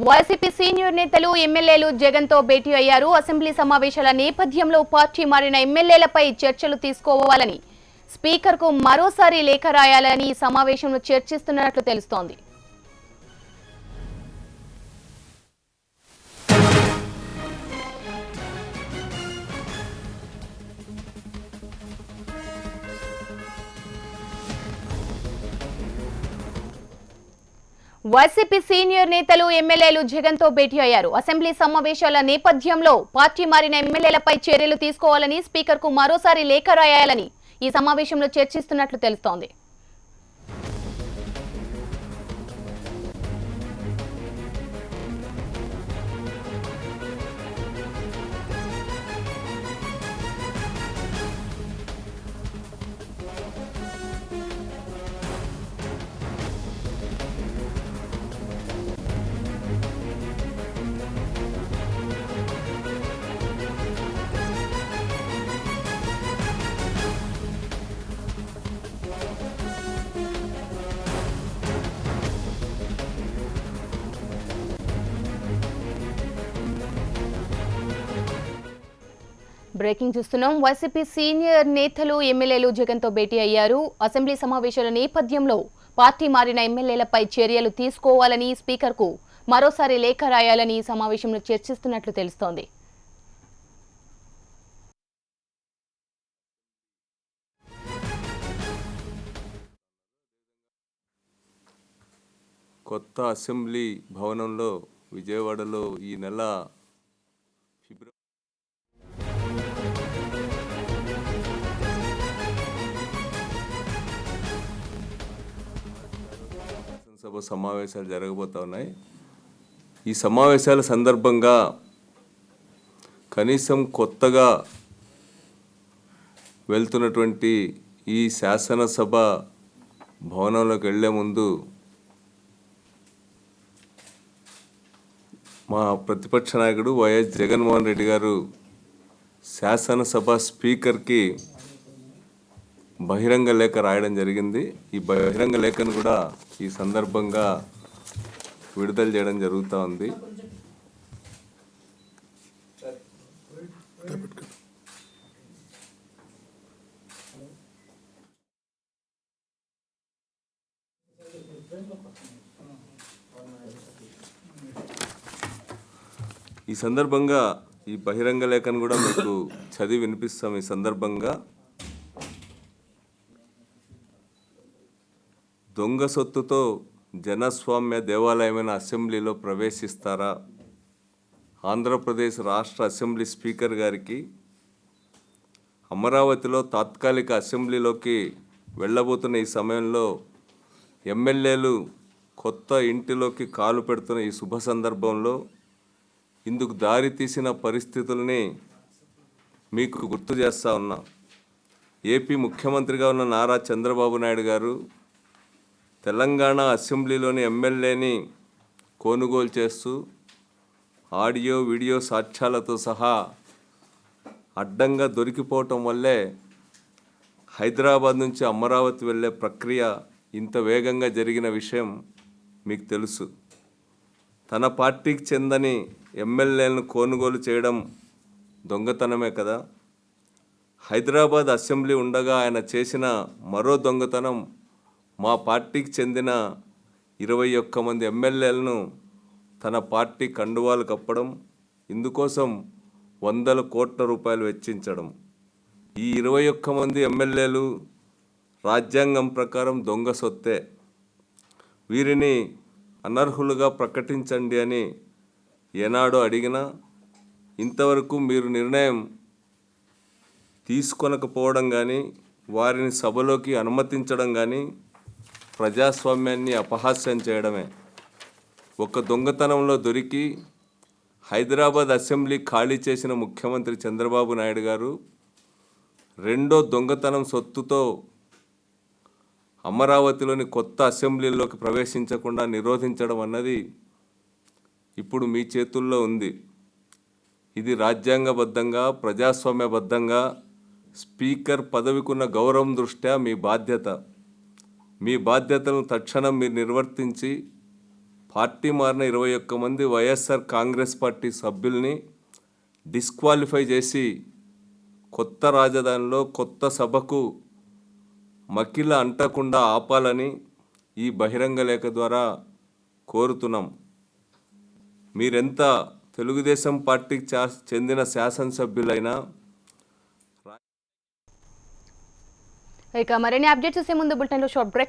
YCP senior నేతలు ఎమ్మెల్యేలు జగన్తో భేటీ అయ్యారు. అసెంబ్లీ సమావేశాల నేపథ్యంలో పార్టీ మారిన ఎమ్మెల్యేలపై చర్చలు తీసుకోవాలని స్పీకర్కు మరోసారి లేఖ రాయాలని ఈ సమావేశంలో చర్చిస్తున్నట్లు తెలుస్తోంది. వైసీపీ సీనియర్ నేతలు ఎమ్మెల్యేలు జగన్తో భేటీ అయ్యారు. అసెంబ్లీ సమావేశాల నేపథ్యంలో పార్టీ మారిన ఎమ్మెల్యేలపై చర్యలు తీసుకోవాలని స్పీకర్కు మరోసారి లేఖ రాయాలని ఈ సమావేశంలో చర్చిస్తున్నట్లు తెలుస్తోంది. బ్రేకింగ్ చూస్తున్నాం. వైసీపీ సీనియర్ నేతలు ఎమ్మెల్యేలు జగన్తో భేటీ అయ్యారు. అసెంబ్లీ సమావేశాల నేపథ్యంలో పార్టీ మారిన ఎమ్మెల్యేలపై చర్యలు తీసుకోవాలని స్పీకర్కు మరోసారి లేఖ రాయాలని ఈ సమావేశంలో చర్చిస్తున్నట్లు తెలుస్తోంది. కొత్త అసెంబ్లీ భవనంలో విజయవాడలో ఈ నెల సభ సమావేశాలు జరగబోతా ఉన్నాయి. ఈ సమావేశాల సందర్భంగా కనీసం కొత్తగా వెళ్తున్నటువంటి ఈ శాసనసభ భవనంలోకి వెళ్లే ముందు మా ప్రతిపక్ష నాయకుడు వైఎస్ జగన్మోహన్ రెడ్డి గారు శాసనసభ స్పీకర్కి బహిరంగ లేఖ రాయడం జరిగింది. ఈ బహిరంగ లేఖను కూడా ఈ సందర్భంగా విడుదల చేయడం జరుగుతూ ఉంది. ఈ సందర్భంగా ఈ బహిరంగ లేఖను కూడా మీకు చదివి వినిపిస్తాం. ఈ సందర్భంగా దొంగ సొత్తుతో జనస్వామ్య దేవాలయమైన అసెంబ్లీలో ప్రవేశిస్తారా? ఆంధ్రప్రదేశ్ రాష్ట్ర అసెంబ్లీ స్పీకర్ గారికి అమరావతిలో తాత్కాలిక అసెంబ్లీలోకి వెళ్ళబోతున్న ఈ సమయంలో ఎమ్మెల్యేలు కొత్త ఇంటిలోకి కాలు పెడుతున్న ఈ శుభ సందర్భంలో ఇందుకు దారి తీసిన పరిస్థితుల్ని మీకు గుర్తు చేస్తూ ఉన్నా. ఏపీ ముఖ్యమంత్రిగా ఉన్న నారా చంద్రబాబు నాయుడు గారు తెలంగాణ అసెంబ్లీలోని ఎమ్మెల్యేని కొనుగోలు చేస్తూ ఆడియో వీడియో సాక్ష్యాలతో సహా అడ్డంగా దొరికిపోవటం వల్లే హైదరాబాద్ నుంచి అమరావతి వెళ్ళే ప్రక్రియ ఇంత వేగంగా జరిగిన విషయం మీకు తెలుసు. తన పార్టీకి చెందని ఎమ్మెల్యేలను కొనుగోలు చేయడం దొంగతనమే కదా. హైదరాబాద్ అసెంబ్లీ ఉండగా ఆయన చేసిన మరో దొంగతనం మా పార్టీకి చెందిన 21 మంది ఎమ్మెల్యేలను తన పార్టీ కండువాలు కప్పడం, ఇందుకోసం వందల కోట్ల రూపాయలు వెచ్చించడం. ఈ 21 మంది ఎమ్మెల్యేలు రాజ్యాంగం ప్రకారం దొంగ సొత్తే. వీరిని అనర్హులుగా ప్రకటించండి అని ఏనాడో అడిగినా ఇంతవరకు మీరు నిర్ణయం తీసుకొనకపోవడం కానీ వారిని సభలోకి అనుమతించడం కానీ ప్రజాస్వామ్యాన్ని అపహాస్యం చేయడమే. ఒక దొంగతనంలో దొరికి హైదరాబాద్ అసెంబ్లీ ఖాళీ చేసిన ముఖ్యమంత్రి చంద్రబాబు నాయుడు గారు రెండో దొంగతనం సొత్తుతో అమరావతిలోని కొత్త అసెంబ్లీలోకి ప్రవేశించకుండా నిరోధించడం అన్నది ఇప్పుడు మీ చేతుల్లో ఉంది. ఇది రాజ్యాంగబద్ధంగా ప్రజాస్వామ్యబద్ధంగా స్పీకర్ పదవికున్న గౌరవం దృష్ట్యా మీ బాధ్యత. మీ బాధ్యతలను తక్షణం మీరు నిర్వర్తించి పార్టీ మారిన 21 మంది వైఎస్ఆర్ కాంగ్రెస్ పార్టీ సభ్యుల్ని డిస్క్వాలిఫై చేసి కొత్త రాజధానిలో కొత్త సభకు మకిల అంటకుండా ఆపాలని ఈ బహిరంగ లేఖ ద్వారా కోరుతున్నాం. మీరెంత తెలుగుదేశం పార్టీకి చెందిన శాసనసభ్యులైనా ఇక మరిన్ని అప్డేట్స్ చూసే ముందు బులెటిన్లో షార్ట్ బ్రేక్